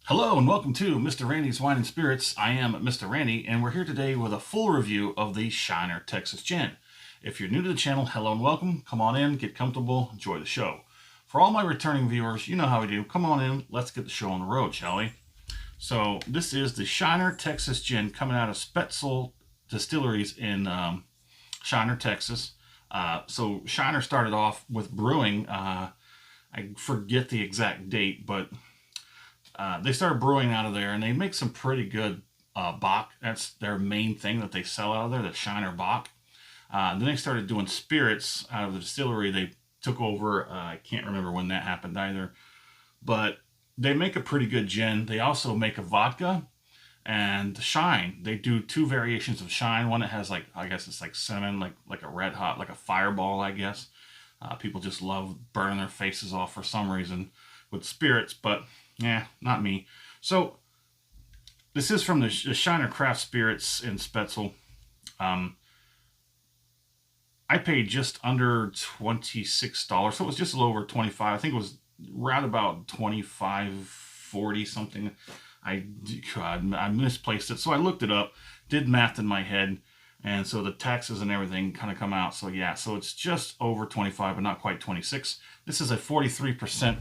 Hello and welcome to Mr. Randy's Wine and Spirits. I am Mr. Randy and we're here today with a full review of the Shiner Texas Gin. If you're new to the channel, hello and welcome. Come on in, get comfortable, enjoy the show. For all my returning viewers, you know how we do. Come on in, let's get the show on the road, shall we? So this is the Shiner Texas Gin coming out of Spetzel Distilleries in Shiner, Texas. So Shiner started off with brewing, I forget the exact date, but they started brewing out of there, and they make some pretty good Bock. That's their main thing that they sell out of there, the Shiner Bock. Then they started doing spirits out of the distillery. They took over. I can't remember when that happened either. But they make a pretty good gin. They also make a vodka and Shine. They do two variations of Shine. One that has like, I guess it's like cinnamon, like a red hot, like a fireball, I guess. People just love burning their faces off for some reason with spirits, but yeah, not me. So this is from the Shiner Craft Spirits in Spetzel. I paid just under $26, so it was just a little over 25. I think it was right about 25.40 something. I misplaced it, so I looked it up, did math in my head, and so the taxes and everything kind of come out. So yeah, so it's just over 25, but not quite 26. This is a 43%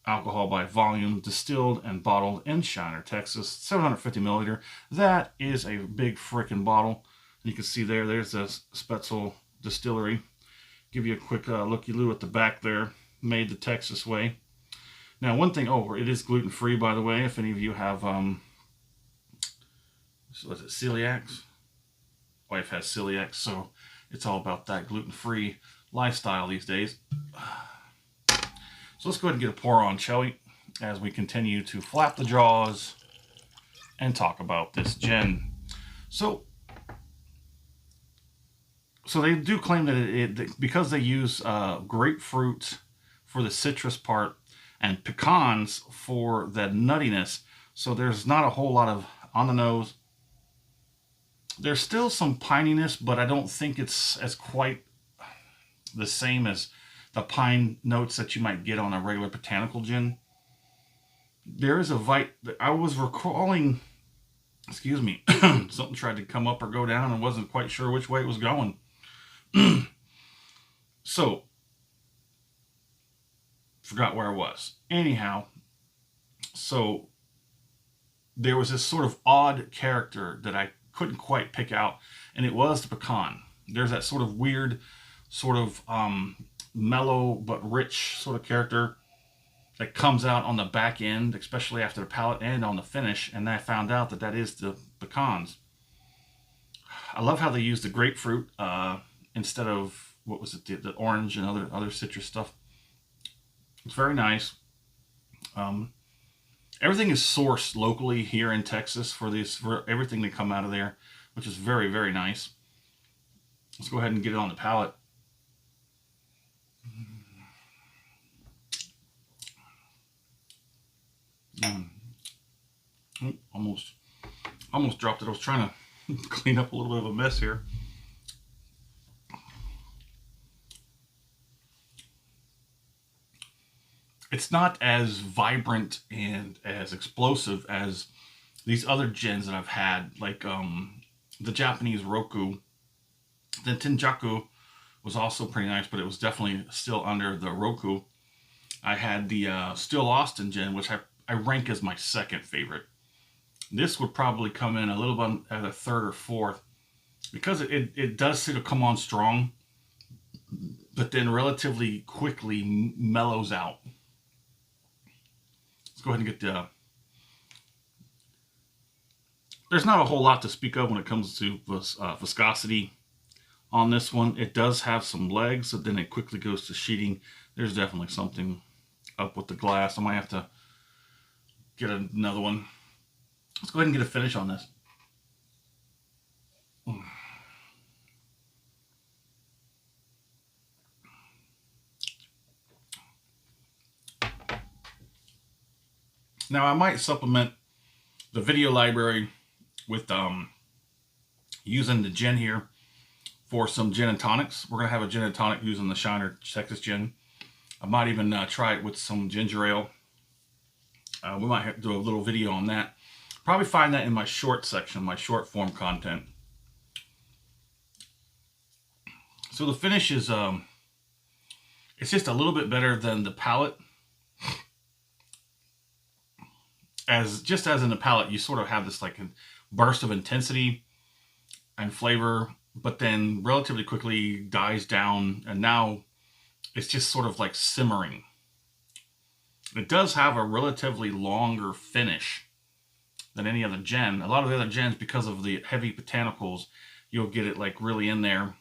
alcohol by volume, distilled and bottled in Shiner, Texas, 750 milliliter. That is a big freaking bottle. You can see there's the Spetzel Distillery. Give you a quick looky-loo at the back there. Made the Texas way. Now, one thing, it is gluten-free, by the way, if any of you have, was it celiacs? Wife has celiacs, so it's all about that gluten-free lifestyle these days. So let's go ahead and get a pour on, shall we? As we continue to flap the jaws and talk about this gin. So they do claim that because they use grapefruit for the citrus part and pecans for the nuttiness, so there's not a whole lot of on the nose. There's still some pininess, but I don't think it's as quite the same as the pine notes that you might get on a regular botanical gin. There is a I was recalling, excuse me, something tried to come up or go down and wasn't quite sure which way it was going. So, forgot where I was. Anyhow, so there was this sort of odd character that I couldn't quite pick out, and it was the pecan. There's that sort of weird, sort of mellow but rich sort of character that comes out on the back end, especially after the palate and on the finish, and I found out that is the pecans. I love how they use the grapefruit instead of, what was it, the orange and other citrus stuff. It's very nice. Everything is sourced locally here in Texas for everything to come out of there, which is very, very nice. Let's go ahead and get it on the palate. Almost dropped it. I was trying to clean up a little bit of a mess here. It's not as vibrant and as explosive as these other gins that I've had, like the Japanese Roku. The Tenjaku was also pretty nice, but it was definitely still under the Roku. I had the Still Austin gin, which I rank as my second favorite. This would probably come in a little bit at a third or fourth, because it does seem to come on strong, but then relatively quickly mellows out. Let's go ahead and get there's not a whole lot to speak of when it comes to viscosity on this one. It does have some legs, but then it quickly goes to sheeting. There's definitely something up with the glass. I might have to get another one. Let's go ahead and get a finish on this. Now I might supplement the video library with using the gin here for some gin and tonics. We're going to have a gin and tonic using the Shiner Texas gin. I might even try it with some ginger ale We might have to do a little video on that. Probably find that in my short section, my short form content. So the finish is, it's just a little bit better than the palate. Just as in the palate, you sort of have this like a burst of intensity and flavor, but then relatively quickly dies down, and now it's just sort of like simmering. It does have a relatively longer finish than any other gin. A lot of the other gins, because of the heavy botanicals, you'll get it like really in there,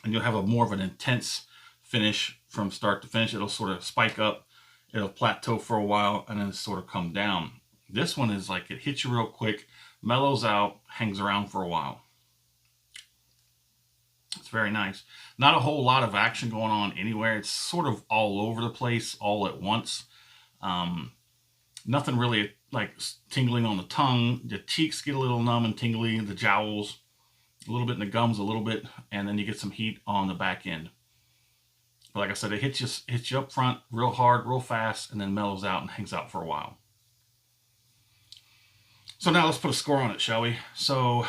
and you'll have a more of an intense finish from start to finish. It'll sort of spike up, it'll plateau for a while, and then sort of come down. This one is like it hits you real quick, mellows out, hangs around for a while. It's very nice. Not a whole lot of action going on anywhere. It's sort of all over the place, all at once. Nothing really like tingling on the tongue. The cheeks get a little numb and tingly, the jowls, a little bit in the gums, a little bit, and then you get some heat on the back end. But like I said, it hits you up front real hard, real fast, and then mellows out and hangs out for a while. So now let's put a score on it, shall we? So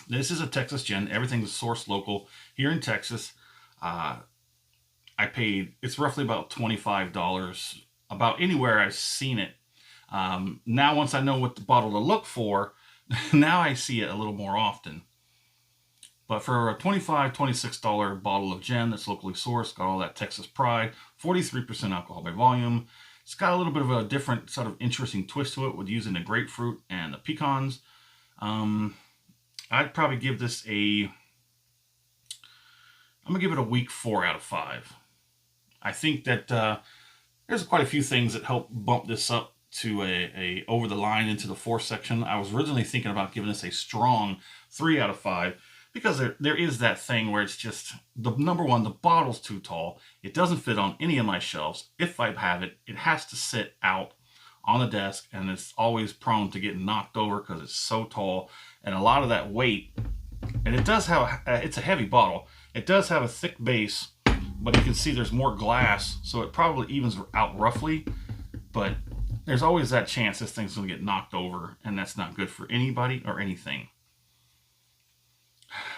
this is a Texas gin. Everything's sourced local here in Texas. I paid, it's roughly about $25, about anywhere I've seen it. Now once I know what the bottle to look for, now I see it a little more often. But for a $25, $26 bottle of gin that's locally sourced, got all that Texas pride, 43% alcohol by volume. It's got a little bit of a different sort of interesting twist to it with using the grapefruit and the pecans. I'd probably give this I'm going to give it a weak 4 out of 5. I think that there's quite a few things that help bump this up to a over the line into the 4 section. I was originally thinking about giving this a strong 3 out of 5 because there is that thing where it's just, number one, the bottle's too tall. It doesn't fit on any of my shelves. If I have it, it has to sit out on the desk, and it's always prone to get knocked over because it's so tall. And a lot of that weight, and it does have, it's a heavy bottle. It does have a thick base, but you can see there's more glass, so it probably evens out roughly, but there's always that chance this thing's going to get knocked over, and that's not good for anybody or anything.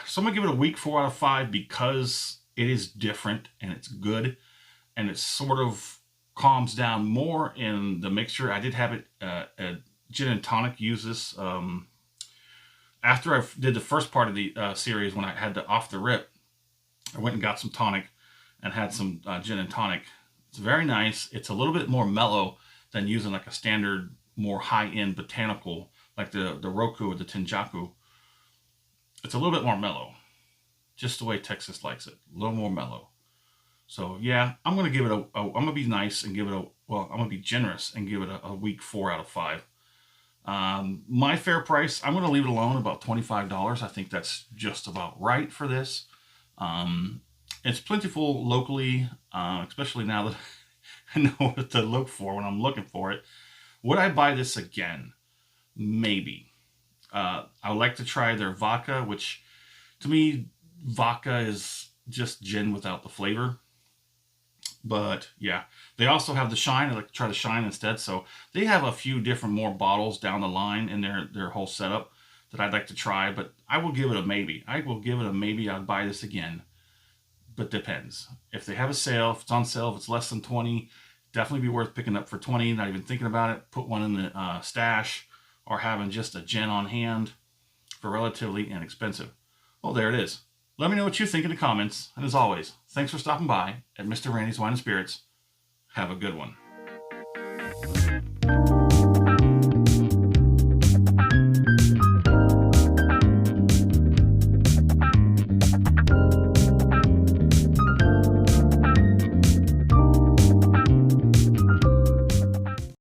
So I'm going to give it a weak 4 out of 5 because it is different, and it's good, and it sort of calms down more in the mixture. I did have it, gin and tonic use this. After I did the first part of the series, when I had the off the rip, I went and got some tonic and had some gin and tonic. It's very nice. It's a little bit more mellow than using like a standard, more high-end botanical, like the Roku or the Tenjaku. It's a little bit more mellow, just the way Texas likes it. A little more mellow. So yeah, I'm going to give it I'm going to be nice and give it I'm going to be generous and give it a weak 4 out of 5. My fair price, I'm going to leave it alone, about $25. I think that's just about right for this. It's plentiful locally, especially now that I know what to look for when I'm looking for it. Would I buy this again? Maybe. I would like to try their vodka, which to me, vodka is just gin without the flavor. But yeah, they also have the shine. I like to try the shine instead. So they have a few different more bottles down the line in their whole setup that I'd like to try, but I will give it a maybe. I will give it a maybe. I'd buy this again, but depends. If they have a sale, if it's on sale, if it's less than 20, definitely be worth picking up for 20, not even thinking about it. Put one in the stash, or having just a gin on hand for relatively inexpensive. Well, there it is. Let me know what you think in the comments. And as always, thanks for stopping by at Mr. Randy's Wine and Spirits. Have a good one.